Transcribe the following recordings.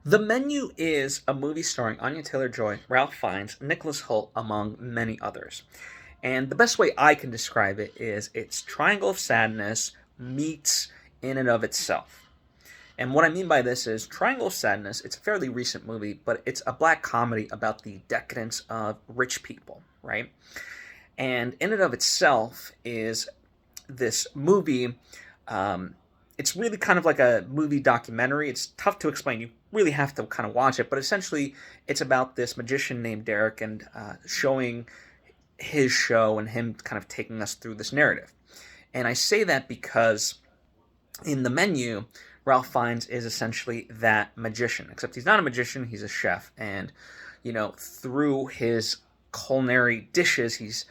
The Menu is a movie starring Anya Taylor-Joy, Ralph Fiennes, Nicholas Hoult, among many others. And the best way I can describe it is it's Triangle of Sadness meets In and of Itself. And what I mean by this is Triangle of Sadness, it's a fairly recent movie, but it's a black comedy about the decadence of rich people, right? And In and of Itself is this movie. It's really kind of like a movie documentary. It's tough to explain. You really have to kind of watch it. But essentially, it's about this magician named Derek and showing his show and him kind of taking us through this narrative. And I say that because in The Menu, Ralph Fiennes is essentially that magician, except he's not a magician, he's a chef. And, through his culinary dishes, he's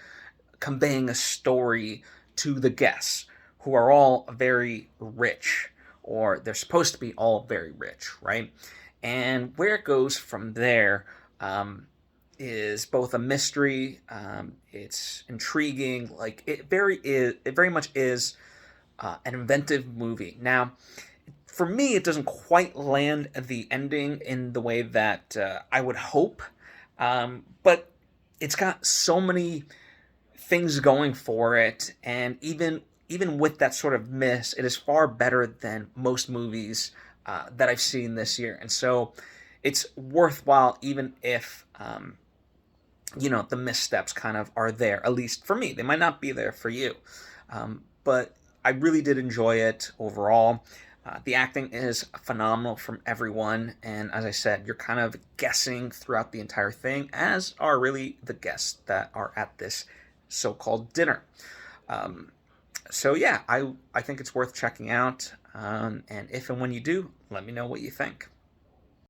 conveying a story to the guests who are all very rich, or they're supposed to be all very rich, right? And where it goes from there is both a mystery. It's intriguing. Like it very much is an inventive movie. Now, for me, it doesn't quite land the ending in the way that I would hope, but it's got so many things going for it, and even with that sort of miss, it is far better than most movies that I've seen this year, and so it's worthwhile, even if the missteps kind of are there. At least for me, they might not be there for you, but I really did enjoy it overall. The acting is phenomenal from everyone, and as I said, you're kind of guessing throughout the entire thing, as are really the guests that are at this so-called dinner. So yeah, I think it's worth checking out, and if and when you do, let me know what you think.